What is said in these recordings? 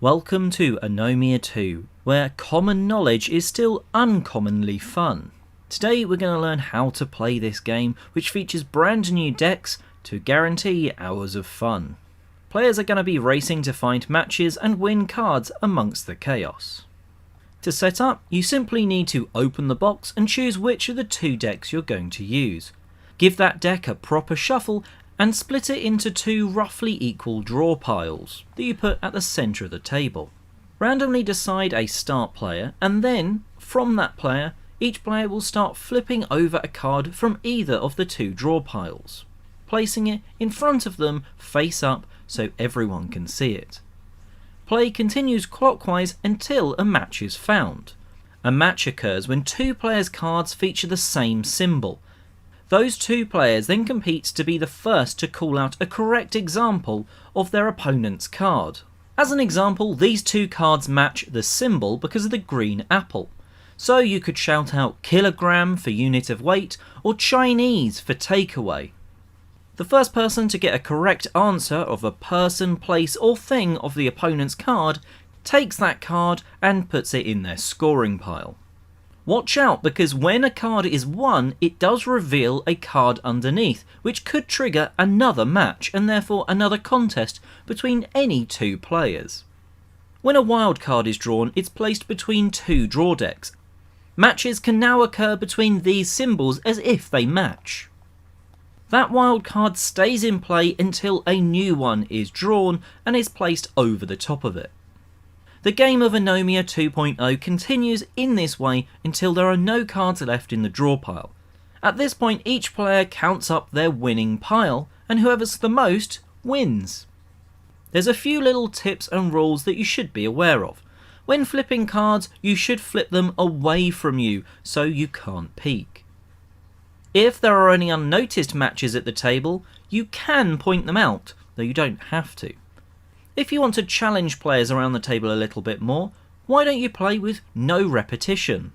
Welcome to Anomia 2, where common knowledge is still uncommonly fun. Today we're going to learn how to play this game, which features brand new decks to guarantee hours of fun. Players are going to be racing to find matches and win cards amongst the chaos. To set up, you simply need to open the box and choose which of the two decks you're going to use. Give that deck a proper shuffle and split it into two roughly equal draw piles that you put at the centre of the table. Randomly decide a start player, and then, from that player, each player will start flipping over a card from either of the two draw piles, placing it in front of them face up so everyone can see it. Play continues clockwise until a match is found. A match occurs when two players' cards feature the same symbol. Those two players then compete to be the first to call out a correct example of their opponent's card. As an example, these two cards match the symbol because of the green apple. So you could shout out kilogram for unit of weight or Chinese for takeaway. The first person to get a correct answer of a person, place or thing of the opponent's card takes that card and puts it in their scoring pile. Watch out, because when a card is won, it does reveal a card underneath, which could trigger another match and therefore another contest between any two players. When a wild card is drawn, it's placed between two draw decks. Matches can now occur between these symbols as if they match. That wild card stays in play until a new one is drawn and is placed over the top of it. The game of Anomia 2.0 continues in this way until there are no cards left in the draw pile. At this point, each player counts up their winning pile, and whoever's the most wins. There's a few little tips and rules that you should be aware of. When flipping cards, you should flip them away from you so you can't peek. If there are any unnoticed matches at the table, you can point them out, though you don't have to. If you want to challenge players around the table a little bit more, why don't you play with no repetition?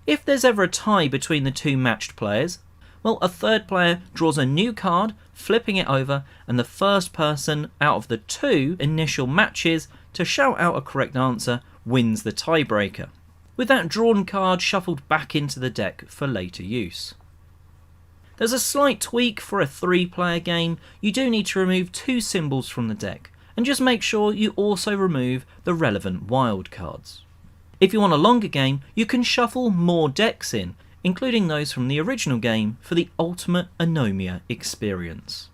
If there's ever a tie between the two matched players, well, a third player draws a new card, flipping it over, and the first person out of the two initial matches to shout out a correct answer wins the tiebreaker, with that drawn card shuffled back into the deck for later use. There's a slight tweak for a 3-player game. You do need to remove two symbols from the deck, and just make sure you also remove the relevant wild cards. If you want a longer game, you can shuffle more decks in, including those from the original game, for the ultimate Anomia experience.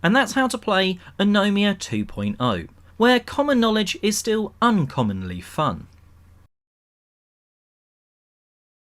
And that's how to play Anomia 2.0, where common knowledge is still uncommonly fun.